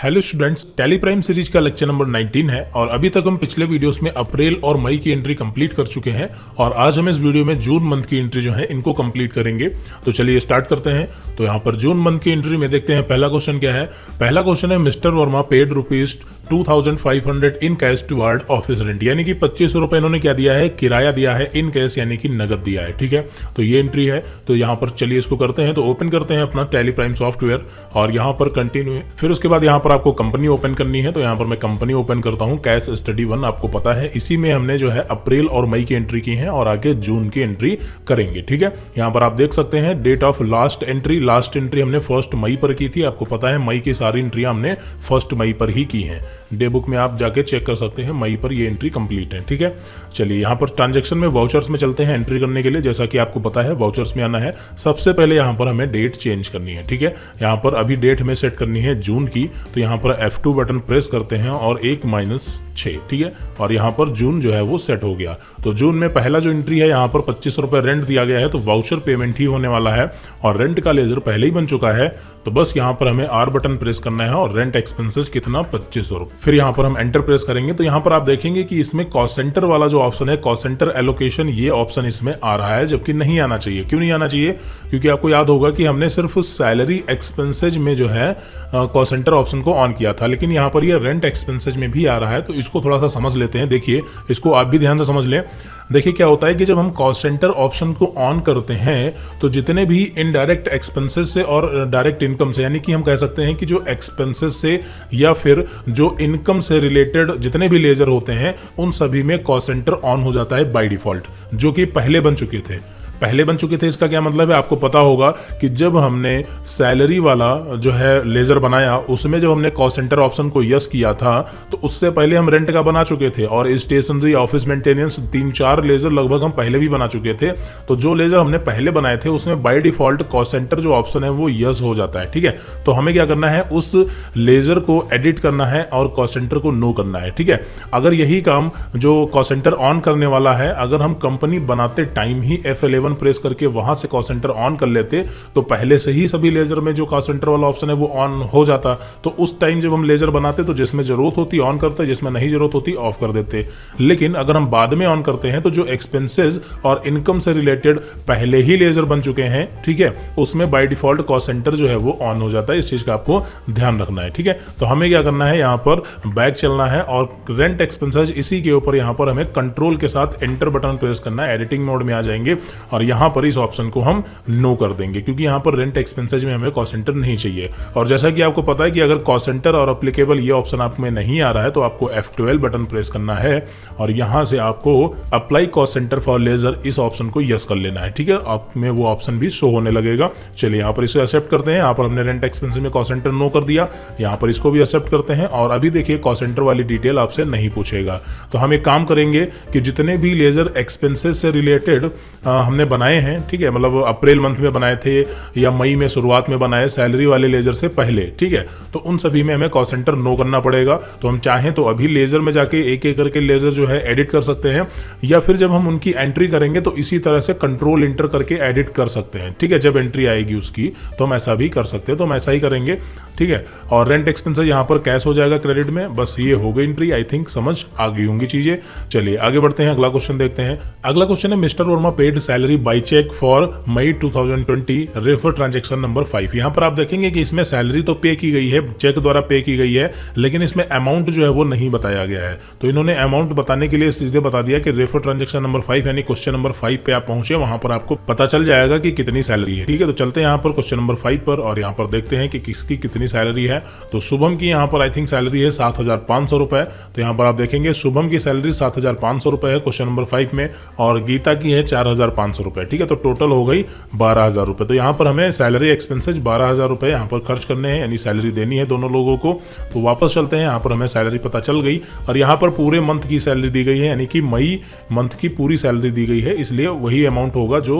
Hello students, tally prime series का lecture number 19 है और अभी तक हम पिछले वीडियोस में अप्रैल और मई की एंट्री कंप्लीट कर चुके हैं और आज हम इस वीडियो में जून मंथ की एंट्री जो है इनको कंप्लीट करेंगे। तो चलिए स्टार्ट करते हैं। तो यहाँ पर जून मंथ की एंट्री में देखते हैं पहला क्वेश्चन क्या है। पहला क्वेश्चन है mister Verma paid ₹2500 in cash toward office rent, यानी कि 2500 रुपए इन्होंने क्या दिया है, किराया दिया है इन कैश, यानी कि नगद दिया है। ठीक है, तो ये एंट्री है। तो यहाँ पर चलिए इसको करते हैं। तो ओपन करते हैं अपना टैली प्राइम सॉफ्टवेयर और यहाँ पर कंटिन्यू, फिर उसके बाद यहाँ पर आपको कंपनी ओपन करनी है। तो यहाँ पर मैं कंपनी ओपन करता हूँ, कैश स्टडी 1, आपको पता है इसी में हमने जो है अप्रैल और मई की एंट्री की है और आगे जून की एंट्री करेंगे। ठीक है, यहाँ पर आप देख सकते हैं डेट ऑफ लास्ट एंट्री हमने 1 मई पर की थी। आपको पता है मई की सारी एंट्री हमने 1 मई पर ही की है। डे बुक में आप जाके चेक कर सकते हैं, मई पर ये एंट्री कंप्लीट है। ठीक है, चलिए यहाँ पर ट्रांजैक्शन में वाउचर्स में चलते हैं एंट्री करने के लिए। जैसा कि आपको पता है वाउचर्स में आना है, सबसे पहले यहाँ पर हमें डेट चेंज करनी है। ठीक है, यहाँ पर अभी डेट हमें सेट करनी है जून की। तो यहाँ पर F2 बटन प्रेस करते हैं और 1-6। ठीक है, और यहाँ पर जून जो है वो सेट हो गया। तो जून में पहला जो एंट्री है यहाँ पर 2500 रुपए रेंट दिया गया है, तो वाउचर पेमेंट ही होने वाला है और रेंट का लेजर पहले ही बन चुका है। तो बस यहाँ पर हमें R बटन प्रेस करना है और रेंट एक्सपेंसेस कितना 2500 रुपए। फिर यहाँ पर हम एंटर प्रेस करेंगे। तो यहाँ पर आप देखेंगे कि इसमें कॉस्ट सेंटर वाला जो ऑप्शन है, कॉस्ट सेंटर एलोकेशन, ये ऑप्शन इसमें आ रहा है, जबकि नहीं आना चाहिए। क्यों नहीं आना चाहिए? क्योंकि आपको याद होगा कि हमने सिर्फ सैलरी एक्सपेंसेज में जो है कॉस्ट सेंटर ऑप्शन को ऑन किया था, लेकिन यहाँ पर ये रेंट एक्सपेंसेज में भी आ रहा है। तो इसको थोड़ा सा समझ लेते हैं। देखिए, इसको आप भी ध्यान से समझ लें। देखिए क्या होता है कि जब हम कॉस्ट सेंटर ऑप्शन को ऑन करते हैं तो जितने भी इनडायरेक्ट एक्सपेंसेस से और डायरेक्ट इनकम से, यानी कि हम कह सकते हैं कि जो एक्सपेंसेस से या फिर जो इनकम से रिलेटेड जितने भी लेजर होते हैं, उन सभी में कॉस्ट सेंटर ऑन हो जाता है बाय डिफॉल्ट, जो कि पहले बन चुके थे। इसका क्या मतलब है? आपको पता होगा कि जब हमने सैलरी वाला जो है लेजर बनाया, उसमें जब हमने कॉस्ट सेंटर ऑप्शन को यस किया था, तो उससे पहले हम रेंट का बना चुके थे और स्टेशनरी, ऑफिस मेंटेनेंस, 3-4 लेजर लगभग हम पहले भी बना चुके थे। तो जो लेजर हमने पहले बनाए थे उसमें बाय डिफॉल्ट कॉस्ट सेंटर जो ऑप्शन है वो यस हो जाता है। ठीक है, तो हमें क्या करना है, उस लेजर को एडिट करना है और कॉस्ट सेंटर को नो करना है। ठीक है, अगर यही काम जो कॉस्ट सेंटर ऑन करने वाला है, अगर हम कंपनी बनाते टाइम ही F11 प्रेस करके वहां से कॉस्ट सेंटर ऑन कर लेते, तो पहले से ही सभी लेजर में जो कॉस्ट सेंटर वाला ऑप्शन है वो ऑन हो जाता। तो उस टाइम जब हम लेजर बनाते तो जिसमें जरूरत होती ऑन करते, जिसमें नहीं जरूरत होती ऑफ कर देते। लेकिन अगर हम बाद में ऑन करते हैं तो जो एक्सपेंसेस और इनकम से रिलेटेड पहले ही लेजर बन चुके हैं, ठीक है, उसमें बाय डिफॉल्ट कॉस्ट सेंटर जो है वो ऑन हो जाता है। इस चीज का आपको ध्यान रखना है। ठीक है, तो हमें क्या करना है, यहाँ पर बैक चलना है और रेंट एक्सपेंसेस इसी के ऊपर यहाँ पर हमें कंट्रोल के साथ एंटर बटन प्रेस करना है। एडिटिंग मोड में आ जाएंगे और यहाँ पर इस ऑप्शन को हम नो कर देंगे, क्योंकि यहाँ पर रेंट एक्सपेंसेज में हमें कॉस्ट सेंटर नहीं चाहिए। और जैसा कि आपको पता है कि अगर कॉस्ट सेंटर और एप्लीकेबल ये ऑप्शन आप में नहीं आ रहा है, तो आपको F12 बटन प्रेस करना है और यहाँ से आपको apply cost centre for ledger, इस ऑप्शन को यस कर लेना है। ठीक है, आप में वो ऑप्शन भी शो होने लगेगा। चलिए यहाँ पर इसे एक्सेप्ट करते हैं। यहाँ पर हमने रेंट एक्सपेंसेज में कॉस्ट सेंटर नो कर दिया, यहाँ पर इसको भी एक्सेप्ट करते हैं। और अभी देखिए कॉस्ट सेंटर वाली डिटेल आपसे नहीं पूछेगा। तो हम एक काम करेंगे कि जितने भी लेजर एक्सपेंसेस से रिलेटेड हमने बनाए हैं, ठीक है, मतलब अप्रैल मंथ में बनाए थे या मई में शुरुआत में बनाए सैलरी वाले लेजर से पहले, ठीक है, तो उन सभी में हमें कॉस्ट सेंटर नो करना पड़ेगा। तो हम चाहें तो अभी लेजर में जाके एक एक करके लेजर जो है एडिट कर सकते हैं, या फिर जब हम उनकी एंट्री करेंगे तो इसी तरह से कंट्रोल इंटर करके एडिट कर सकते हैं। ठीक है, जब एंट्री आएगी उसकी तो हम ऐसा भी कर सकते हैं। तो हम ऐसा ही करेंगे। ठीक है, और रेंट एक्सपेंसेस यहाँ पर कैश हो जाएगा क्रेडिट में। बस ये हो गई एंट्री। आई थिंक समझ आ गई होंगी चीजें। चलिए आगे बढ़ते हैं, अगला क्वेश्चन देखते हैं। अगला क्वेश्चन है mister Verma paid salary by cheque for May 2020 refer transaction number 5। यहाँ पर आप देखेंगे कि इसमें सैलरी तो पे की गई है, चेक द्वारा पे की गई है, लेकिन इसमें अमाउंट जो है वो नहीं बताया गया है। तो इन्होंने अमाउंट बताने के लिए सीधे बता दिया कि रेफर ट्रांजैक्शन नंबर 5, यानी क्वेश्चन नंबर 5 पे आप पहुंचे, वहां पर आपको पता चल जाएगा कि कितनी सैलरी है। ठीक है, तो चलते हैं यहाँ पर क्वेश्चन नंबर 5 पर और यहाँ पर देखते हैं कि किसकी कितनी सैलरी है। तो शुभम की यहाँ पर आई थिंक सैलरी है 7,500 रुपए। तो यहाँ पर आप देखेंगे शुभम की सैलरी 7,500 रुपए है क्वेश्चन नंबर 5 में, और गीता की है 4,500 रुपए। ठीक है, तो टोटल हो गई 12,000 रुपए। तो यहाँ पर हमें सैलरी एक्सपेंसेज 12,000 रुपए यहाँ पर खर्च करने हैं, यानी सैलरी देनी है दोनों लोगों को। तो वापस चलते हैं, यहाँ पर हमें सैलरी पता चल गई और यहाँ पर पूरे मंथ की सैलरी दी गई है, यानी कि मई मंथ की पूरी सैलरी दी गई है, इसलिए वही अमाउंट होगा जो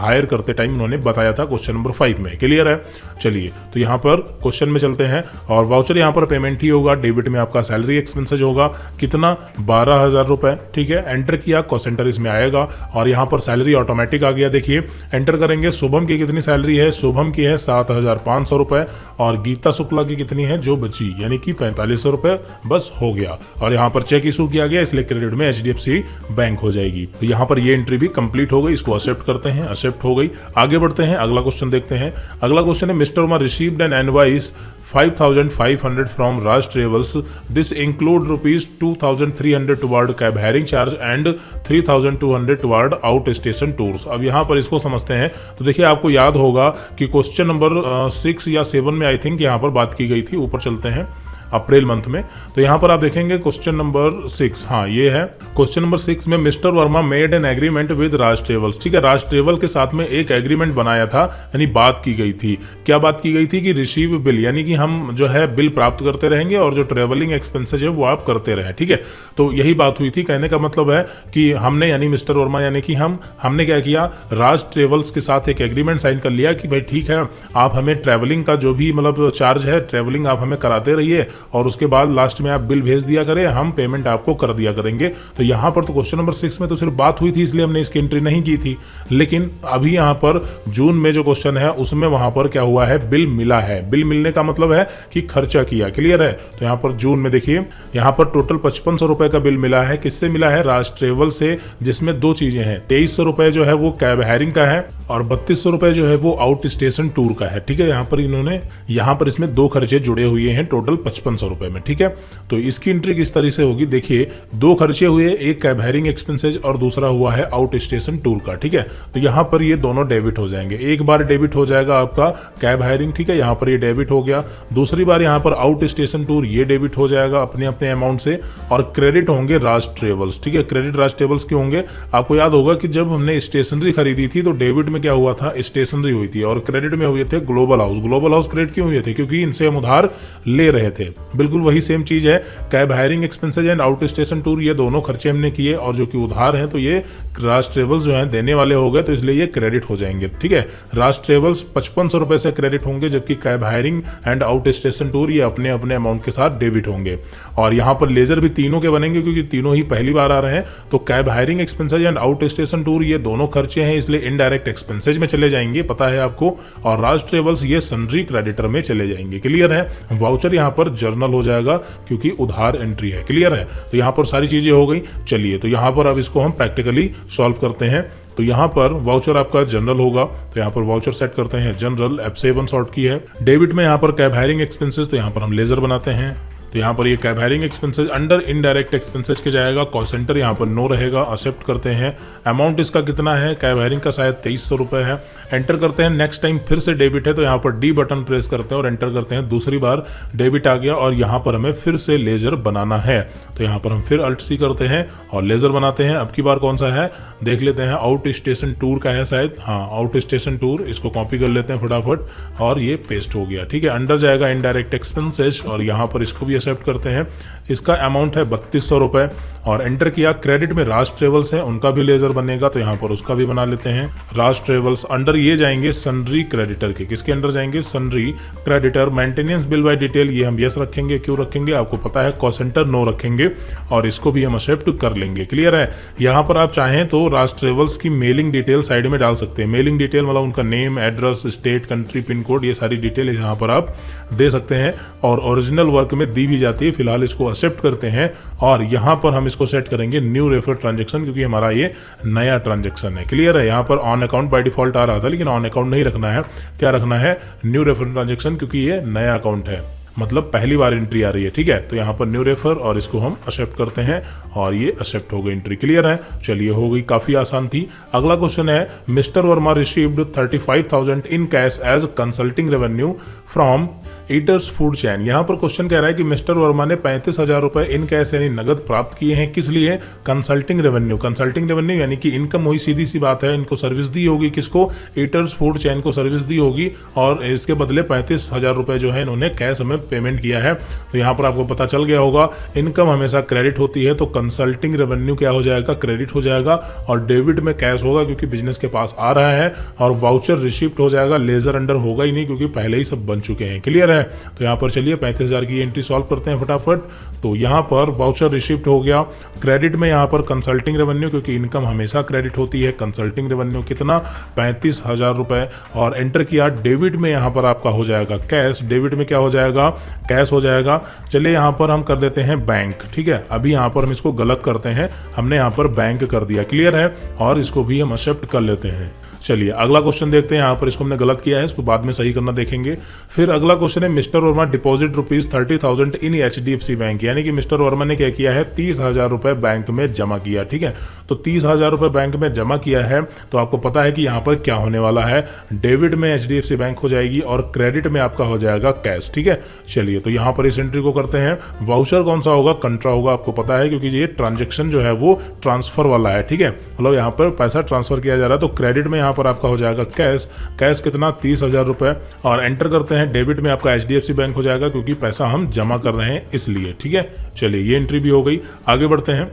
हायर करते टाइम उन्होंने बताया था क्वेश्चन नंबर 5 में। क्लियर है? चलिए तो यहाँ पर क्वेश्चन में चलते हैं और वाउचर यहाँ पर पेमेंट ही होगा। डेबिट में आपका सैलरी एक्सपेंसेज होगा कितना, 12,000 रुपए। ठीक है, एंटर किया, कॉस्ट सेंटर इसमें आएगा और यहाँ पर सैलरी ऑटोमेटिक ऑटोमेटिक आ गया। देखिए एंटर करेंगे, शुभम की कितनी सैलरी है, शुभम की है 7,500 रुपए और गीता शुक्ला की कितनी है जो बची, यानी कि 4500 रुपए, बस हो गया। और यहाँ पर चेक इशू किया गया इसलिए क्रेडिट में HDFC बैंक हो जाएगी। तो यहाँ पर ये एंट्री भी कंप्लीट हो गई, इसको एक्सेप्ट करते हैं, एक्सेप्ट हो गई। आगे बढ़ते हैं, अगला क्वेश्चन देखते हैं। अगला क्वेश्चन है mister Verma received an invoice 5,500 from Raj Travels. This include rupees 2,300 toward cab hiring charge and 3,200 toward out station tours. अब यहाँ पर इसको समझते हैं। तो देखिए आपको याद होगा कि क्वेश्चन नंबर 6 या 7 में आई थिंक यहाँ पर बात की गई थी। ऊपर चलते हैं अप्रैल मंथ में, तो यहाँ पर आप देखेंगे क्वेश्चन नंबर 6, हाँ ये है क्वेश्चन नंबर 6 में mister Verma made an agreement with Raj travels. ठीक है, राज ट्रेवल के साथ में एक एग्रीमेंट बनाया था, यानी बात की गई थी। क्या बात की गई थी कि रिसीव बिल, यानी कि हम जो है बिल प्राप्त करते रहेंगे और जो ट्रेवलिंग एक्सपेंसेज है वो आप करते रहे। ठीक है, तो यही बात हुई थी। कहने का मतलब है कि हमने, यानी मिस्टर वर्मा यानी कि हमने क्या किया, राज ट्रेवल्स के साथ एक एग्रीमेंट साइन कर लिया कि भाई ठीक है, आप हमें ट्रेवलिंग का जो भी मतलब चार्ज है, ट्रेवलिंग आप हमें कराते रहिए और उसके बाद लास्ट में आप बिल भेज दिया करें, हम पेमेंट आपको कर दिया करेंगे। तो यहाँ पर तो क्वेश्चन नंबर 6 में तो सिर्फ बात हुई थी, इसलिए हमने इसकी एंट्री नहीं की थी। लेकिन अभी यहाँ पर जून में जो क्वेश्चन है उसमें वहां पर क्या हुआ है, बिल मिला है। बिल मिलने का मतलब है कि खर्चा किया। क्लियर है? तो यहाँ पर जून में देखिए, यहाँ पर टोटल 5500 रुपए का बिल मिला है। किससे मिला है? राज ट्रेवल से, जिसमें दो चीजें हैं। 2300 रुपए जो है वो कैब हायरिंग का है और 3200 रुपए जो है वो आउट स्टेशन टूर का है। ठीक है, यहाँ पर इन्होंने, यहाँ पर इसमें दो खर्चे जुड़े हुए हैं टोटल 5500 रुपए में। ठीक है, तो इसकी एंट्री किस तरह से होगी, देखिए दो खर्चे हुए, एक कैब हायरिंग एक्सपेंसेज और दूसरा हुआ है आउट स्टेशन टूर का। ठीक है, तो यहाँ पर ये दोनों डेबिट हो जाएंगे। एक बार डेबिट हो जाएगा आपका कैब हायरिंग, ठीक है, यहाँ पर ये डेबिट हो गया। दूसरी बार यहाँ पर आउट स्टेशन टूर ये डेबिट हो जाएगा अपने अपने अमाउंट से, और क्रेडिट होंगे राज ट्रेवल्स। ठीक है, क्रेडिट राज ट्रेवल्स के होंगे। आपको याद होगा कि जब हमने स्टेशनरी खरीदी थी तो डेबिट में क्या हुआ था, स्टेशनरी हुई थी, और क्रेडिट में हुए थे global house. Global house credit क्यों हुए थे? क्योंकि इनसे हम उधार ले रहे थे। बिल्कुल वही सेम चीज है, cab hiring expenses and out station tour, ये दोनों खर्चे हमने किए और जो कि उधार हैं तो ये राज ट्रेवल्स जो है देने वाले हो गए, तो इसलिए ये क्रेडिट हो जाएंगे। ठीक है, राज ट्रेवल्स 5500 रुपए से क्रेडिट होंगे, जबकि cab hiring and out station tour ये अपने अपने अमाउंट के साथ डेबिट होंगे। और यहाँ पर लेजर भी तीनों के बनेंगे क्योंकि तीनों ही पहली बार आ रहे हैं। तो cab hiring expenses and out station tour ये दोनों खर्चे हैं, इसलिए इनडायरेक्ट एक्सपेंसेज में चले जाएंगे, पता है आपको। और राज ट्रेवल्स ये सन्ड्री क्रेडिटर में चले जाएंगे। क्लियर है? वाउचर यहाँ पर जर्नल हो जाएगा क्योंकि उधार एंट्री है। क्लियर है? तो यहाँ पर सारी चीजें हो गई। चलिए, तो यहाँ पर अब इसको हम प्रैक्टिकली सॉल्व करते हैं। तो यहाँ पर वाउचर आपका जनरल होगा, तो यहाँ पर वाउचर सेट करते हैं जनरल, F7 सॉर्ट की है। डेबिट में यहाँ पर कैब हायरिंग एक्सपेंसेस, तो यहाँ पर हम लेजर बनाते हैं। तो यहाँ पर ये cab hiring expenses under indirect expenses के जाएगा। कॉल सेंटर यहाँ पर नो रहेगा, एक्सेप्ट करते हैं। अमाउंट इसका कितना है, कैब हायरिंग का शायद 2300 रुपए है। एंटर करते हैं। नेक्स्ट टाइम फिर से डेबिट है तो यहाँ पर डी बटन प्रेस करते हैं और एंटर करते हैं। दूसरी बार डेबिट आ गया और यहाँ पर हमें फिर से लेजर बनाना है, तो यहाँ पर हम फिर अल्ट सी करते हैं और लेजर बनाते हैं। अब की बार कौन सा है देख लेते हैं, आउट स्टेशन टूर का है शायद, हाँ आउट स्टेशन टूर। इसको कॉपी कर लेते हैं फटाफट और ये पेस्ट हो गया। ठीक है, अंडर जाएगा इनडायरेक्ट एक्सपेंसेस और यहाँ पर इसको भी एक्सेप्ट करते हैं। इसका अमाउंट है 3200 रुपए और एंटर किया। क्रेडिट में राज ट्रेवल्स है, उनका भी लेजर बनेगा, तो यहाँ पर उसका भी बना लेते हैं। राज ट्रेवल्स अंडर ये जाएंगे सन्ड्री क्रेडिटर के। किसके अंडर जाएंगे? Sundry creditor. Maintenance bill bye detail ये हम यस रखेंगे। क्यों रखेंगे आपको पता है, कॉल सेंटर नो रखेंगे और इसको भी हम एक्सेप्ट कर लेंगे। क्लियर है? यहाँ पर आप चाहें तो राज ट्रेवल्स की मेलिंग डिटेल साइड में डाल सकते हैं। मेलिंग डिटेल मतलब उनका name, address, state, country, pin code, ये सारी डिटेल यहाँ पर आप दे सकते हैं और ओरिजिनल वर्क में दी भी जाती है। फिलहाल इसको एक्सेप्ट करते हैं और यहाँ पर हम इसको सेट करेंगे न्यू रेफर ट्रांजेक्शन, क्योंकि हमारा ये नया ट्रांजेक्शन है। क्लियर है? यहाँ पर ऑन अकाउंट बाय डिफॉल्ट आ रहा था, लेकिन ऑन अकाउंट नहीं रखना है। क्या रखना है? न्यू रेफर ट्रांजेक्शन, क्योंकि ये नया अकाउंट है, मतलब पहली बार एंट्री आ रही है। ठीक है, तो यहाँ पर न्यू रेफर और इसको हम एक्सेप्ट करते हैं और ये एक्सेप्ट हो गई एंट्री। क्लियर है? चलिए, हो गई, काफी आसान थी। अगला क्वेश्चन है mister Verma received 35,000 in cash as consulting revenue from eaters food chain. यहाँ पर क्वेश्चन कह रहा है कि मिस्टर वर्मा ने 35,000 रुपए इन कैश यानी नगद प्राप्त किए हैं। किस लिए? Consulting revenue. कंसल्टिंग रेवेन्यू यानी कि इनकम हुई, सीधी सी बात है, इनको सर्विस दी होगी। किसको? ईटर्स फूड चैन को सर्विस दी होगी और इसके बदले 35,000 रुपए जो है इन्होंने कैश हमें पेमेंट किया है। तो यहाँ पर आपको पता चल गया होगा इनकम हमेशा क्रेडिट होती है, तो कंसल्टिंग रेवेन्यू क्या हो जाएगा, क्रेडिट हो जाएगा, और डेबिट में कैश होगा क्योंकि बिजनेस के पास आ रहा है, और वाउचर रिसिप्ट हो जाएगा, लेजर अंडर होगा ही नहीं क्योंकि पहले ही सब बन चुके हैं। क्लियर है? तो यहाँ पर चलिए 35,000 की एंट्री सॉल्व करते हैं फटाफट। तो यहाँ पर वाउचर रिसिप्ट हो गया, क्रेडिट में यहाँ पर कंसल्टिंग रेवेन्यू क्योंकि इनकम हमेशा क्रेडिट होती है, कंसल्टिंग रेवेन्यू कितना 35,000 रुपए, और एंटर किया। डेबिट में यहाँ पर आपका हो जाएगा कैश, डेबिट में क्या हो जाएगा, कैश हो जाएगा। चलिए यहाँ पर हम कर देते हैं बैंक। ठीक है, अभी यहाँ पर हम इसको गलत करते हैं, हमने यहाँ पर बैंक कर दिया। क्लियर है? और इसको भी हम एक्सेप्ट कर लेते हैं। चलिए अगला क्वेश्चन देखते हैं। यहाँ पर इसको हमने गलत किया है, इसको बाद में सही करना देखेंगे। फिर अगला क्वेश्चन है मिस्टर वर्मा डिपॉजिट ₹30,000 इन HDFC बैंक, यानी कि मिस्टर वर्मा ने क्या किया है, 30,000 रुपए बैंक में जमा किया। ठीक है, तो 30,000 रुपए बैंक में जमा किया है, तो आपको पता है कि यहाँ पर क्या होने वाला है, डेबिट में HDFC बैंक हो जाएगी और क्रेडिट में आपका हो जाएगा कैश। ठीक है, चलिए तो यहाँ पर इस एंट्री को करते हैं। वाउचर कौन सा होगा, कंट्रा होगा, आपको पता है क्योंकि ये ट्रांजेक्शन जो है वो ट्रांसफर वाला है। ठीक है, मतलब यहाँ पर पैसा ट्रांसफर किया जा रहा है, तो क्रेडिट में पर आपका हो जाएगा कैश, कैश कितना 30,000 रुपए, और एंटर करते हैं। डेबिट में आपका HDFC बैंक हो जाएगा क्योंकि पैसा हम जमा कर रहे हैं इसलिए। ठीक है, चलिए ये एंट्री भी हो गई। आगे बढ़ते हैं।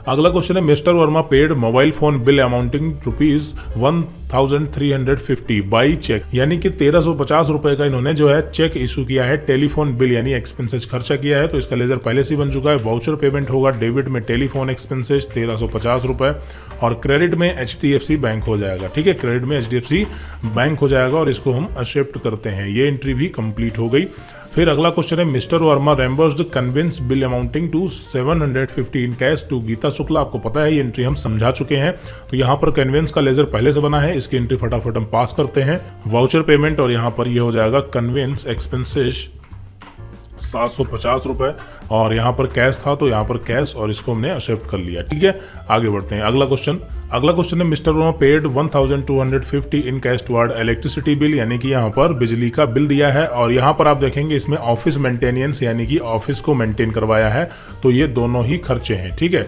अगला क्वेश्चन है mister Verma paid mobile phone bill amounting ₹1,350 by cheque, यानी कि 1,350 रुपए का इन्होंने जो है चेक इशू किया है, टेलीफोन बिल यानी एक्सपेंसेस खर्चा किया है, तो इसका लेजर पहले से ही बन चुका है। वाउचर पेमेंट होगा डेबिट में टेलीफोन एक्सपेंसेस 1,350 रुपए, और क्रेडिट में HDFC बैंक हो जाएगा। ठीक है, क्रेडिट में HDFC बैंक हो जाएगा और इसको हम एक्सेप्ट करते हैं। ये एंट्री भी कंप्लीट हो गई। फिर अगला क्वेश्चन है mister Verma reimbursed conveyance bill amounting to 750 in cash to Geeta Shukla, आपको पता है ये एंट्री हम समझा चुके हैं। तो यहाँ पर कन्विंस का लेजर पहले से बना है, इसकी एंट्री फटाफट हम पास करते हैं। वाउचर पेमेंट, और यहाँ पर ये हो जाएगा कन्विंस एक्सपेंसेस 750 रुपए, और यहाँ पर कैश था तो यहाँ पर कैश, और इसको हमने एक्सेप्ट कर लिया। ठीक है, आगे बढ़ते हैं। अगला क्वेश्चन है mister Verma paid 1,250 in cash toward electricity bill, यानी कि यहाँ पर बिजली का बिल दिया है, और यहाँ पर आप देखेंगे इसमें ऑफिस मेंटेनेंस यानी कि ऑफिस को मेंटेन करवाया है, तो ये दोनों ही खर्चे हैं। ठीक है,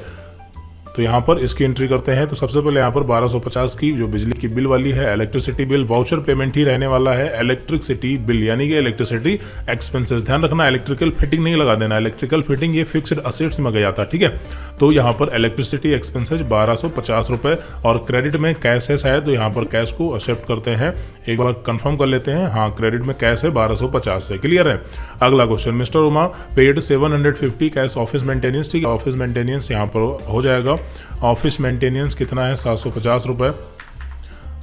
तो यहाँ पर इसकी एंट्री करते हैं। तो सबसे पहले यहाँ पर 1250 की जो बिजली की बिल वाली है, इलेक्ट्रिसिटी बिल, वाउचर पेमेंट ही रहने वाला है, इलेक्ट्रिसिटी बिल यानी कि इलेक्ट्रिसिटी एक्सपेंसेस। ध्यान रखना इलेक्ट्रिकल फिटिंग नहीं लगा देना, इलेक्ट्रिकल फिटिंग ये फिक्स्ड असेट्स में गया था। ठीक है, तो यहाँ पर इलेक्ट्रिसिटी एक्सपेंसेस 1250 रुपए, और क्रेडिट में कैश है शायद, तो यहाँ पर कैश को एक्सेप्ट करते हैं। एक बार कंफर्म कर लेते हैं, हाँ क्रेडिट में कैश है 1250 से। क्लियर है? अगला question mister Verma paid 750 cash office maintenance. ठीक है, ऑफिस मेंटेनेंस यहाँ पर हो जाएगा, ऑफिस मेंटेनेंस कितना है 750 रुपए,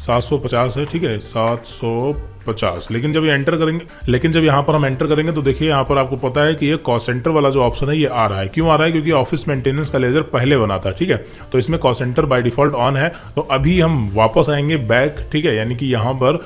750 है। ठीक है, 750, लेकिन जब यहाँ पर हम एंटर करेंगे तो देखिए यहाँ पर आपको पता है कि ये कॉस्ट सेंटर वाला जो ऑप्शन है ये आ रहा है। क्यों आ रहा है? क्योंकि ऑफिस मेंटेनेंस का लेजर पहले बना था। ठीक है, तो इसमें cost centre by default on है। तो अभी हम वापस आएंगे बैक। ठीक है, यानी कि यहाँ पर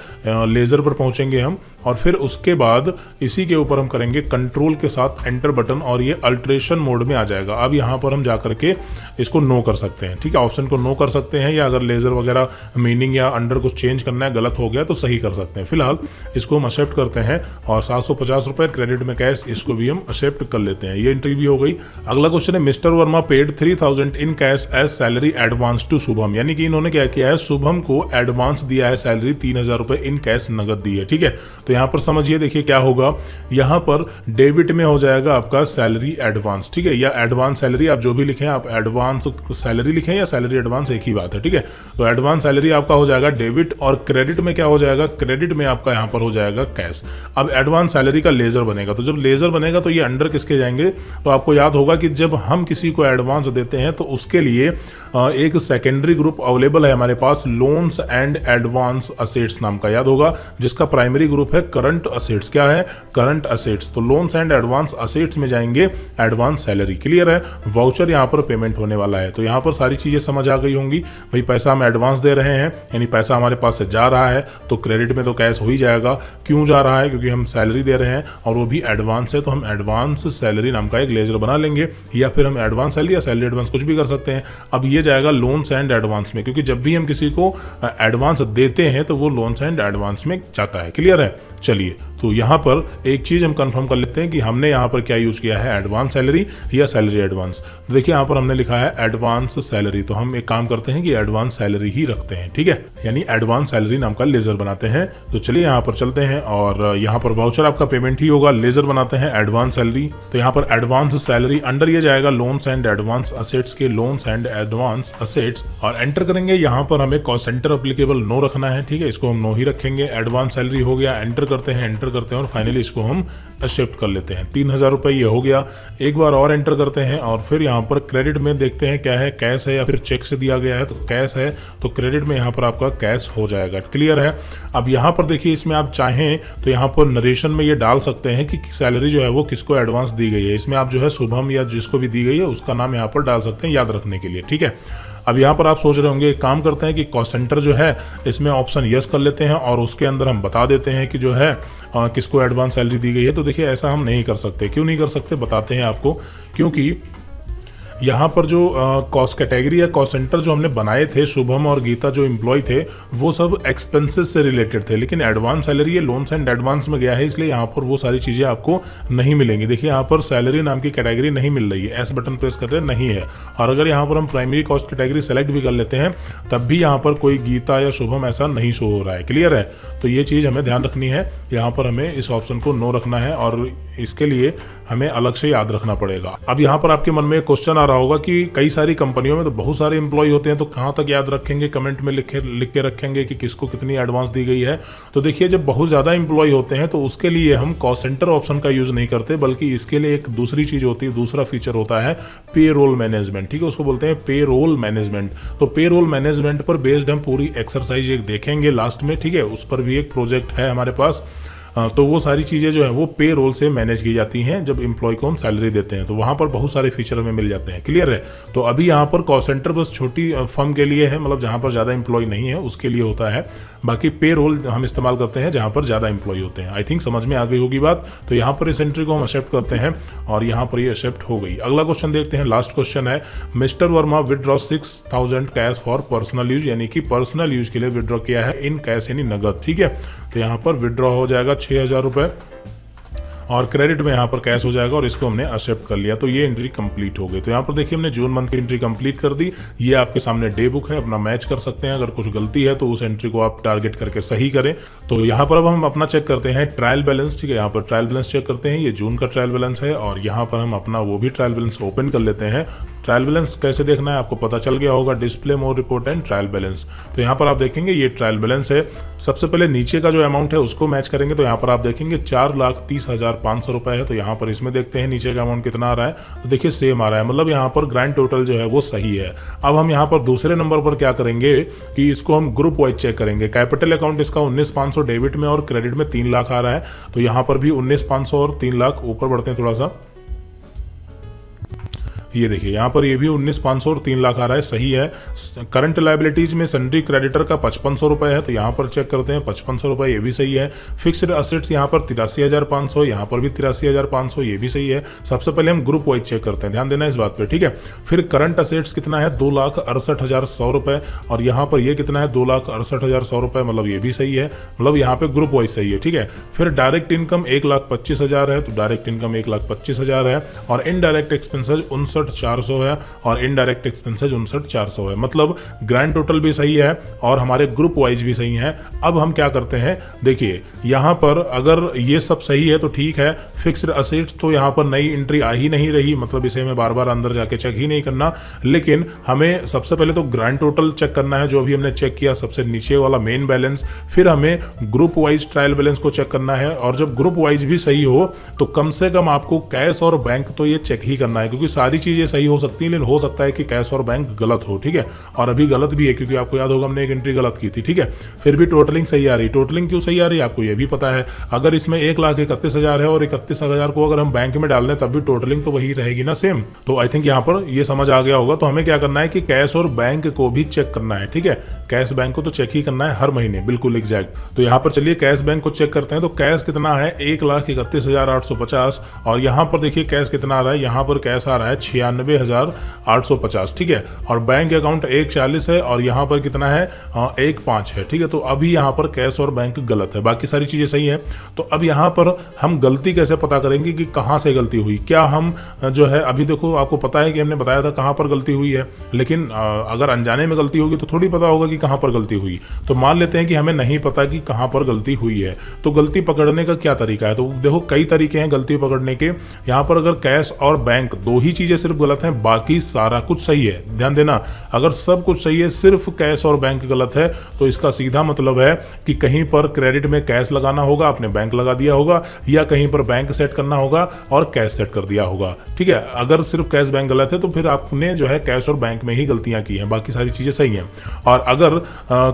लेजर पर पहुंचेंगे हम, और फिर उसके बाद इसी के ऊपर हम करेंगे कंट्रोल के साथ एंटर बटन, और ये अल्ट्रेशन मोड में आ जाएगा। अब यहाँ पर हम जा करके इसको नो कर सकते हैं। ठीक है, ऑप्शन को नो कर सकते हैं, या अगर लेजर वगैरह मीनिंग या अंडर कुछ चेंज करना है, गलत हो गया तो सही कर सकते हैं। फिलहाल इसको हम एक्सेप्ट करते हैं, और 750 रुपए क्रेडिट में कैश, इसको भी हम एक्सेप्ट कर लेते हैं। ये एंट्री भी हो गई। अगला क्वेश्चन है mister Verma paid 3,000 in cash as salary advance to Shubham, यानी कि इन्होंने क्या किया है, शुभम को एडवांस दिया है सैलरी, 3,000 रुपए इन कैश नगद दी है। ठीक है, तो यहाँ पर समझिए, देखिए क्या होगा, यहाँ पर डेबिट में हो जाएगा आपका सैलरी एडवांस। ठीक है, या एडवांस सैलरी, आप जो भी लिखें, आप एडवांस सैलरी लिखें या सैलरी एडवांस, एक ही बात है। ठीक है, तो एडवांस सैलरी आपका हो जाएगा डेबिट, और क्रेडिट में क्या हो जाएगा, क्रेडिट में आपका यहाँ पर हो जाएगा कैश। अब एडवांस सैलरी का लेजर बनेगा, तो जब लेजर बनेगा तो ये अंडर किसके जाएंगे, तो आपको याद होगा कि जब हम किसी को एडवांस देते हैं तो उसके लिए एक सेकेंडरी ग्रुप अवेलेबल है हमारे पास, लोन्स एंड एडवांस असेट्स नाम का, याद होगा, जिसका प्राइमरी ग्रुप है करंट असेट्स। क्या है? Current assets. तो लोन्स एंड एडवांस असेट्स में जाएंगे एडवांस सैलरी। क्लियर है? वाउचर यहाँ पर पेमेंट होने वाला है, तो यहाँ पर सारी चीजें समझ आ गई होंगी। भाई पैसा हम एडवांस दे रहे हैं, यानी पैसा हमारे पास से जा रहा है, तो क्रेडिट में तो कैश हो ही जाएगा। क्यों जा रहा है? क्योंकि हम सैलरी दे रहे हैं और वो भी एडवांस है, तो हम एडवांस सैलरी नाम का एक लेजर बना लेंगे, या फिर हम एडवांस सैलरी या सैलरी एडवांस कुछ भी कर सकते हैं। अब ये जाएगा लोन्स एंड एडवांस में, क्योंकि जब भी हम किसी को एडवांस देते हैं तो वो लोन्स एंड एडवांस में जाता है। क्लियर है? चलिए तो यहाँ पर एक चीज़ हम कंफर्म कर लेते हैं कि हमने यहाँ पर क्या यूज़ किया है, एडवांस सैलरी या सैलरी एडवांस। तो देखिए यहाँ पर हमने लिखा है एडवांस सैलरी, तो हम एक काम करते हैं कि एडवांस सैलरी ही रखते हैं, ठीक है, यानी एडवांस सैलरी नाम का लेजर बनाते हैं। तो चलिए यहाँ पर चलते हैं और यहाँ पर वाउचर आपका पेमेंट ही होगा, लेजर बनाते हैं एडवांस सैलरी। तो यहाँ पर एडवांस सैलरी अंडर ये जाएगा लोन्स एंड एडवांस असेट्स के लोन्स एंड एडवांस असेट्स, और एंटर करेंगे। यहाँ पर हमें कॉस्ट सेंटर अप्लीकेबल नो रखना है, ठीक है, इसको हम नो ही रखेंगे। एडवांस सैलरी हो गया, एंटर करते हैं और फाइनली इसको हम एक्सेप्ट कर लेते हैं। 3000 रुपये ये हो गया। एक बार और एंटर करते हैं और फिर यहाँ पर क्रेडिट में देखते हैं क्या है, कैश है या फिर चेक से दिया गया है। तो कैश है तो क्रेडिट में यहाँ पर आपका कैश हो जाएगा, क्लियर है। अब यहाँ पर देखिए इसमें आप चाहें तो यहाँ पर नरेशन में ये डाल सकते हैं कि सैलरी जो है वो किसको एडवांस दी गई है। इसमें आप जो है शुभम या जिसको भी दी गई है उसका नाम यहाँ पर डाल सकते हैं याद रखने के लिए, ठीक है। अब यहाँ पर आप सोच रहे होंगे, एक काम करते हैं कि कॉस्ट सेंटर जो है इसमें ऑप्शन यस कर लेते हैं और उसके अंदर हम बता देते हैं कि जो है किसको एडवांस सैलरी दी गई है। तो देखिए ऐसा हम नहीं कर सकते। क्यों नहीं कर सकते बताते हैं आपको, क्योंकि यहाँ पर जो कॉस्ट कैटेगरी या कॉस्ट सेंटर जो हमने बनाए थे, शुभम और गीता जो एम्प्लॉय थे, वो सब एक्सपेंसेस से रिलेटेड थे, लेकिन एडवांस सैलरी ये लोन्स एंड एडवांस में गया है, इसलिए यहाँ पर वो सारी चीज़ें आपको नहीं मिलेंगी। देखिए यहाँ पर सैलरी नाम की कैटेगरी नहीं मिल रही है, एस बटन प्रेस कर रहे नहीं है। और अगर यहाँ पर हम प्राइमरी कॉस्ट कैटेगरी सेलेक्ट भी कर लेते हैं तब भी यहाँ पर कोई गीता या शुभम ऐसा नहीं शो हो रहा है, क्लियर है। तो ये चीज़ हमें ध्यान रखनी है, यहाँ पर हमें इस ऑप्शन को नो रखना है और इसके लिए हमें अलग से याद रखना पड़ेगा। अब यहाँ पर आपके मन में क्वेश्चन आ रहा होगा कि कई सारी कंपनियों में तो बहुत सारे एम्प्लॉय होते हैं, तो कहाँ तक याद रखेंगे, कमेंट में लिख के रखेंगे कि किसको कितनी एडवांस दी गई है। तो देखिए जब बहुत ज़्यादा एम्प्लॉय होते हैं तो उसके लिए हम कॉस्ट सेंटर ऑप्शन का यूज़ नहीं करते, बल्कि इसके लिए एक दूसरी चीज़ होती है, दूसरा फीचर होता है पे रोल मैनेजमेंट, ठीक है, उसको बोलते हैं पे रोल मैनेजमेंट। तो पे रोल मैनेजमेंट पर बेस्ड हम पूरी एक्सरसाइज एक देखेंगे लास्ट में, ठीक है, उस पर भी एक प्रोजेक्ट है हमारे पास। तो वो सारी चीज़ें जो है वो पे रोल से मैनेज की जाती हैं जब एम्प्लॉय को हम सैलरी देते हैं, तो वहाँ पर बहुत सारे फीचर हमें मिल जाते हैं, क्लियर है। तो अभी यहाँ पर कॉस्ट सेंटर बस छोटी फर्म के लिए है, मतलब जहाँ पर ज़्यादा एम्प्लॉय नहीं है उसके लिए होता है। बाकी पे रोल हम इस्तेमाल करते हैं जहाँ पर ज़्यादा एम्प्लॉय होते हैं। आई थिंक समझ में आ गई होगी बात। तो यहाँ पर इस एंट्री को हम एक्सेप्ट करते हैं और यहाँ पर ये एक्सेप्ट हो गई। अगला क्वेश्चन देखते हैं, लास्ट क्वेश्चन है, mister Verma withdraw 6000 cash for personal use, यानी कि पर्सनल यूज के लिए विदड्रॉ किया है इन कैश यानी नगद, ठीक है। तो यहाँ पर विदड्रॉ हो जाएगा 6000 रुपये और क्रेडिट में यहाँ पर कैश हो जाएगा और इसको हमने एक्सेप्ट कर लिया। तो ये एंट्री कंप्लीट हो गई। तो यहाँ पर देखिए हमने जून मंथ की एंट्री कंप्लीट कर दी। ये आपके सामने डे बुक है, अपना मैच कर सकते हैं। अगर कुछ गलती है तो उस एंट्री को आप टारगेट करके सही करें। तो यहाँ पर अब हम अपना चेक करते हैं ट्रायल बैलेंस, ठीक है। यहाँ पर ट्रायल बैलेंस चेक करते हैं, ये जून का ट्रायल बैलेंस है और यहाँ पर हम अपना वो भी ट्रायल बैलेंस ओपन कर लेते हैं। ट्रायल बैलेंस कैसे देखना है आपको पता चल गया होगा, display more report and trial balance. तो यहाँ पर आप देखेंगे ये ट्रायल बैलेंस है। सबसे पहले नीचे का जो अमाउंट है उसको मैच करेंगे, तो यहाँ पर आप देखेंगे 4,30,500 रुपए है। तो यहाँ पर इसमें देखते हैं नीचे का अमाउंट कितना आ रहा है, तो देखिए सेम आ रहा है, मतलब यहाँ पर ग्रैंड टोटल जो है वो सही है। अब हम यहाँ पर दूसरे नंबर पर क्या करेंगे कि इसको हम ग्रुप वाइज चेक करेंगे। कैपिटल अकाउंट इसका 19,500 डेबिट में और क्रेडिट में 3 लाख आ रहा है, तो यहाँ पर भी 19,500 और 3 लाख ऊपर बढ़ते हैं थोड़ा सा। ये देखिए यहाँ पर ये भी 19,500 और 3 लाख आ रहा है, सही है। करंट लायबिलिटीज में सन्ड्री क्रेडिटर का 5,500 रुपये है, तो यहाँ पर चेक करते हैं 5,500 रुपये, ये भी सही है। फिक्स्ड असेट्स यहाँ पर 83,500, यहाँ पर भी 83,500, ये भी सही है। सबसे पहले हम ग्रुप वाइज चेक करते हैं, ध्यान देना इस बात पे, ठीक है। फिर करंट असेट्स कितना है 2,68,100 रुपये और यहाँ पर ये कितना है 2,68,100 रुपये, मतलब ये भी सही है, मतलब यहाँ पे ग्रुप वाइज सही है, ठीक है। फिर डायरेक्ट इनकम 1,25,000 है, तो डायरेक्ट इनकम 1,25,000 है और इनडायरेक्ट एक्सपेंसेस 59,400 है और इनडायरेक्ट एक्सपेंसेस 59,400 है, मतलब ग्रैंड टोटल भी सही है और हमारे ग्रुप वाइज भी सही है। अब हम क्या करते हैं, देखिए यहाँ पर अगर ये सब सही है तो ठीक है। फिक्स्ड असेट्स तो यहाँ पर नई एंट्री आ ही नहीं रही, मतलब इसे हमें बार बार अंदर जाके चेक ही नहीं करना, लेकिन हमें सबसे पहले तो ग्रैंड टोटल चेक करना है जो अभी हमने चेक किया, सबसे नीचे वाला मेन बैलेंस। फिर हमें ग्रुप वाइज ट्रायल बैलेंस को चेक करना है और जब ग्रुप वाइज भी सही हो तो कम से कम आपको कैश और बैंक तो ये चेक ही करना है, क्योंकि सारी चीजें सही हो सकती है लेकिन हो सकता है कि कैश और बैंक गलत हो, ठीक है। और अभी गलत भी है क्योंकि आपको याद होगा हमने एक एंट्री गलत की थी, ठीक है। फिर भी टोटलिंग सही आ रही। टोटलिंग क्यों सही आ रही है आपको ये भी पता है, अगर इसमें 1,31,000 है और 31,000 को अगर हम बैंक में डाल दें तब भी टोटलिंग तो वही रहेगी ना, सेम। तो आई थिंक यहाँ पर ये समझ आ गया होगा। तो हमें क्या करना है कि कैश और बैंक को भी चेक करना है, ठीक है। कैश बैंक को तो चेक ही करना है हर महीने, बिल्कुल एग्जैक्ट। तो यहाँ पर चलिए कैश बैंक को चेक करते हैं। तो कैश कितना है 1,31,850 और यहाँ पर देखिए कैश कितना आ रहा है, यहाँ पर कैश आ रहा है 96,850, ठीक है। और बैंक अकाउंट 140 है और यहाँ पर कितना है 15 है, ठीक है। तो अभी यहाँ पर कैश और बैंक गलत है, बाकी सारी चीज़ें सही है। तो अब यहाँ पर हम गलती कैसे पता करेंगे कि कहाँ से गलती हुई? क्या हम जो है अभी देखो आपको पता है कि हमने बताया था कहाँ पर गलती हुई है, लेकिन अगर अनजाने में गलती होगी तो थोड़ी पता होगा कि कहाँ पर गलती हुई। तो मान लेते हैं कि हमें नहीं पता कि कहाँ पर गलती हुई है, तो गलती पकड़ने का क्या तरीका है? तो देखो कई तरीके हैं गलती पकड़ने के। यहाँ पर अगर कैश और बैंक दो ही चीज़ें सिर्फ गलत हैं, बाकी सारा कुछ सही है, ध्यान देना। अगर सब कुछ सही है, सिर्फ कैश और बैंक गलत है, तो इसका सीधा मतलब है कि कहीं पर क्रेडिट में कैश लगाना होगा, आपने बैंक लगा दिया होगा, या कहीं पर बैंक सेट करना होगा और कैश सेट कर दिया होगा, ठीक है। अगर सिर्फ कैश बैंक गलत है तो फिर आपने जो है कैश और बैंक में ही गलतियां की हैं, बाकी सारी चीज़ें सही हैं। और अगर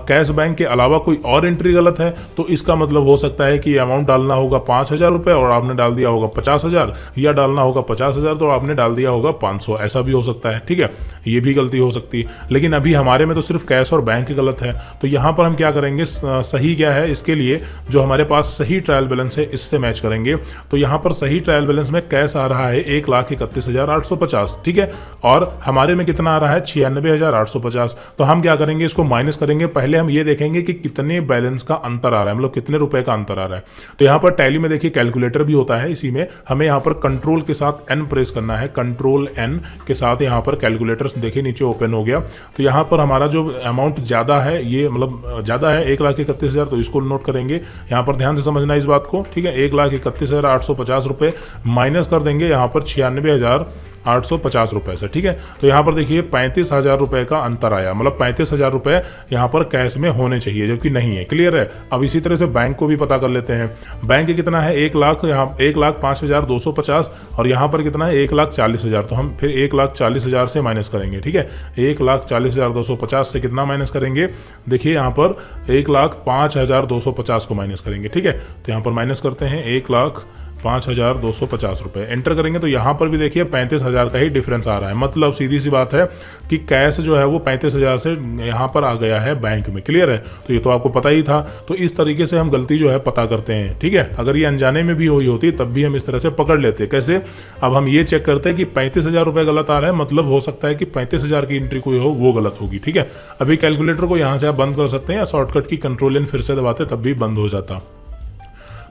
कैश बैंक के अलावा कोई और एंट्री गलत है तो इसका मतलब हो सकता है कि अमाउंट डालना होगा 5,000 रुपये और आपने डाल दिया होगा 50,000, या डालना होगा 50,000 तो आपने डाल दिया होगा 500, ऐसा भी हो सकता है, ठीक है। ये भी गलती हो सकती है। लेकिन अभी हमारे में तो सिर्फ कैश और बैंक गलत है, तो यहाँ पर हम क्या करेंगे, सही क्या है इसके लिए जो हमारे पास सही ट्रायल बैलेंस है इससे मैच करेंगे। तो यहाँ पर सही ट्रायल बैलेंस में कैश आ रहा है 1,31,850, ठीक है, और हमारे में कितना आ रहा है 96,850। तो हम क्या करेंगे, इसको माइनस करेंगे। पहले हम ये देखेंगे कि कितने बैलेंस का अंतर आ रहा है, मतलब कितने रुपए का अंतर आ रहा है। तो यहाँ पर टैली में देखिए कैलकुलेटर भी होता है, इसी में हमें यहाँ पर कंट्रोल के साथ एन प्रेस करना है, कंट्रोल एन के साथ यहाँ पर कैलकुलेटर देखिए नीचे ओपन हो गया। तो यहाँ पर हमारा जो अमाउंट ज़्यादा है, ये मतलब ज़्यादा है 1,31,000, तो इसको नोट करेंगे। यहाँ पर ध्यान से समझना इस बात को, ठीक है। 1,31,850 रुपये माइनस कर देंगे यहाँ पर 96,850 रुपये से, ठीक है। तो यहाँ पर देखिए 35,000 रुपये का अंतर आया, मतलब 35,000 रुपये यहाँ पर कैश में होने चाहिए, जबकि नहीं है। क्लियर है? अब इसी तरह से बैंक को भी पता कर लेते हैं। बैंक कितना है 1 लाख, यहाँ 1,05,250 और यहाँ पर कितना है 1,40,000। तो हम फिर 1,40,000 से माइनस करेंगे, ठीक है। 1,40,250 से कितना माइनस करेंगे, देखिए यहाँ पर 1,05,250 को माइनस करेंगे, ठीक है। तो यहाँ पर माइनस करते हैं 1,05,250 रुपये, एंटर करेंगे तो यहाँ पर भी देखिए 35,000 का ही डिफरेंस आ रहा है। मतलब सीधी सी बात है कि कैश जो है वो 35,000 से यहाँ पर आ गया है बैंक में। क्लियर है? तो ये तो आपको पता ही था। तो इस तरीके से हम गलती जो है पता करते हैं, ठीक है। अगर ये अनजाने में भी हुई होती तब भी हम इस तरह से पकड़ लेते। कैसे? अब हम ये चेक करते हैं कि 35,000 रुपये गलत आ रहा है, मतलब हो सकता है कि 35,000 की एंट्री कोई हो वो गलत होगी, ठीक है। अभी कैलकुलेटर को यहाँ से आप बंद कर सकते हैं या शॉर्टकट की कंट्रोल एन फिर से दबाते तब भी बंद हो जाता।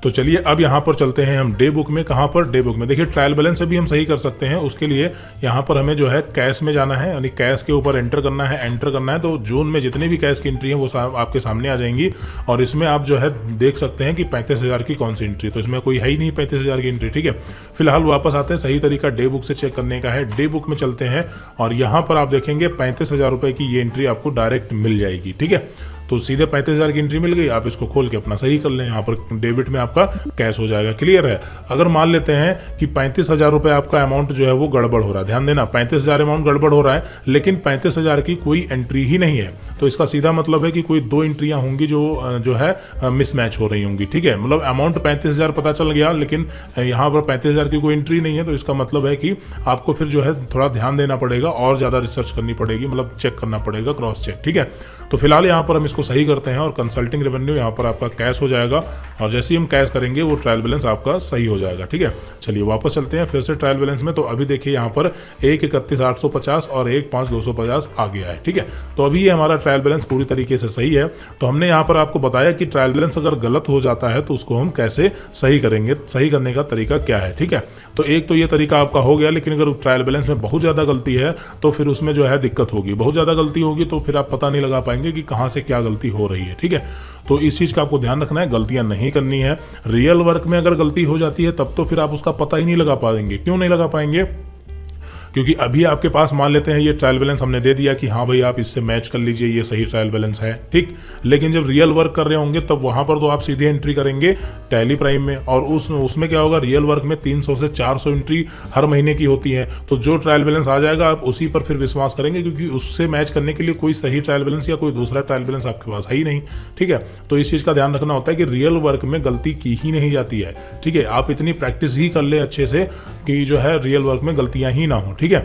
तो चलिए अब यहाँ पर चलते हैं हम डे बुक में। कहाँ पर? डे बुक में देखिए ट्रायल बैलेंस से भी हम सही कर सकते हैं। उसके लिए यहाँ पर हमें जो है कैश में जाना है, यानी कैश के ऊपर एंटर करना है। तो जून में जितनी भी कैश की एंट्री है वो आपके सामने आ जाएंगी और इसमें आप जो है देख सकते हैं कि 35,000 की कौन सी एंट्री। तो इसमें कोई है ही नहीं 35,000 की एंट्री, ठीक है। फिलहाल वापस आते हैं, सही तरीका डे बुक से चेक करने का है। डे बुक में चलते हैं और यहाँ पर आप देखेंगे 35,000 रुपये की ये एंट्री आपको डायरेक्ट मिल जाएगी, ठीक है। तो सीधे 35,000 की एंट्री मिल गई, आप इसको खोल के अपना सही कर लें। यहाँ पर डेबिट में आपका कैश हो जाएगा। क्लियर है? अगर मान लेते हैं कि 35,000 रुपये आपका अमाउंट जो है वो गड़बड़ हो रहा है, ध्यान देना 35,000 अमाउंट गड़बड़ हो रहा है, लेकिन 35,000 की कोई एंट्री ही नहीं है, तो इसका सीधा मतलब है कि कोई दो एंट्रियाँ होंगी जो है मिसमैच हो रही होंगी, ठीक है। मतलब अमाउंट 35,000 पता चल गया, लेकिन यहाँ पर 35,000 की कोई एंट्री नहीं है, तो इसका मतलब है कि आपको फिर जो है थोड़ा ध्यान देना पड़ेगा और ज़्यादा रिसर्च करनी पड़ेगी, मतलब चेक करना पड़ेगा, क्रॉस चेक, ठीक है। तो फिलहाल यहाँ पर हम इसको सही करते हैं और कंसल्टिंग रेवेन्यू यहाँ पर आपका कैश हो जाएगा और जैसे ही हम कैश करेंगे वो ट्रायल बैलेंस आपका सही हो जाएगा, ठीक है। चलिए वापस चलते हैं फिर से ट्रायल बैलेंस में। तो अभी देखिए यहाँ पर 1,31,850 और 1,05,250 आ गया है, ठीक है। तो अभी ये हमारा ट्रायल बैलेंस पूरी तरीके से सही है। तो हमने यहाँ पर आपको बताया कि ट्रायल बैलेंस अगर गलत हो जाता है तो उसको हम कैसे सही करेंगे, सही करने का तरीका क्या है, ठीक है। तो एक तो ये तरीका आपका हो गया, लेकिन अगर ट्रायल बैलेंस में बहुत ज़्यादा गलती है तो फिर उसमें जो है दिक्कत होगी। बहुत ज़्यादा गलती होगी तो फिर आप पता नहीं लगा पाएंगे कि कहाँ से क्या गलती हो रही है, ठीक है। तो इस चीज़ का आपको ध्यान रखना है, गलतियां नहीं करनी है। रियल वर्क में अगर गलती हो जाती है तब तो फिर आप उसका पता ही नहीं लगा पाएंगे। क्यों नहीं लगा पाएंगे? क्योंकि अभी आपके पास मान लेते हैं ये ट्रायल बैलेंस हमने दे दिया कि हाँ भाई आप इससे मैच कर लीजिए, ये सही ट्रायल बैलेंस है, ठीक। लेकिन जब रियल वर्क कर रहे होंगे तब वहाँ पर तो आप सीधे एंट्री करेंगे टैली प्राइम में, और उसमें क्या होगा, रियल वर्क में 300 से 400 एंट्री हर महीने की होती है। तो जो ट्रायल बैलेंस आ जाएगा आप उसी पर फिर विश्वास करेंगे, क्योंकि उससे मैच करने के लिए कोई सही ट्रायल बैलेंस या कोई दूसरा ट्रायल बैलेंस आपके पास है ही नहीं, ठीक है। तो इस चीज़ का ध्यान रखना होता है कि रियल वर्क में गलती की ही नहीं जाती है, ठीक है। आप इतनी प्रैक्टिस ही कर ले अच्छे से कि जो है रियल वर्क में गलतियाँ ही ना हो, ठीक है।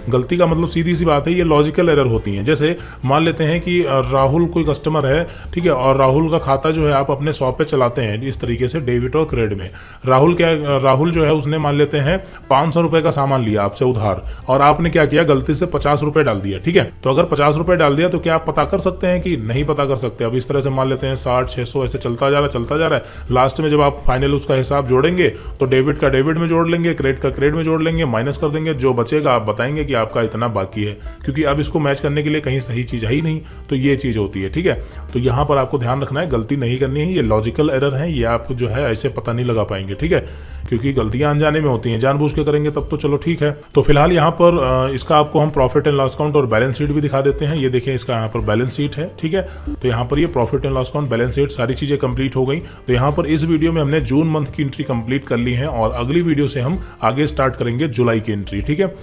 गलती का मतलब सीधी सी बात है, ये लॉजिकल एरर होती हैं। जैसे मान लेते हैं कि राहुल कोई कस्टमर है, ठीक है, और राहुल का खाता जो है आप अपने शॉप पे चलाते हैं इस तरीके से डेबिट और क्रेडिट में। राहुल जो है उसने मान लेते हैं 500 रुपए का सामान लिया आपसे उधार, और आपने क्या किया, गलती से 50 रुपए डाल दिया, ठीक है। तो अगर 50 रुपए डाल दिया तो क्या आप पता कर सकते हैं कि नहीं पता कर सकते। अब इस तरह से मान लेते हैं 60, 600 ऐसे चलता जा रहा है। लास्ट में जब आप फाइनल उसका हिसाब जोड़ेंगे तो डेबिट का डेबिट में जोड़ लेंगे, क्रेडिट का क्रेडिट में जोड़ लेंगे, माइनस कर देंगे, जो बचेगा आप बताएंगे कि आपका इतना बाकी है, क्योंकि अब इसको मैच करने के लिए कहीं सही चीज है ही नहीं। तो ये चीज होती है, ठीक है। तो यहाँ पर आपको ध्यान रखना है, गलती नहीं करनी है, ये लॉजिकल एरर है, ये आप जो है ऐसे पता नहीं लगा पाएंगे, ठीक है, क्योंकि गलतियां अनजाने में होती हैं। जानबूझ के करेंगे तब तो चलो ठीक है। तो फिलहाल यहाँ पर इसका आपको हम प्रॉफिट एंड लॉस अकाउंट और बैलेंस शीट भी दिखा देते हैं। ये देखिए इसका यहाँ पर बैलेंस शीट है, ठीक है। तो यहाँ पर ये profit and loss account, balance sheet, सारी चीजें कंप्लीट हो गई। तो यहाँ पर इस वीडियो में हमने जून मंथ की एंट्री कंप्लीट कर ली है और अगली वीडियो से हम आगे स्टार्ट करेंगे जुलाई की एंट्री, ठीक है।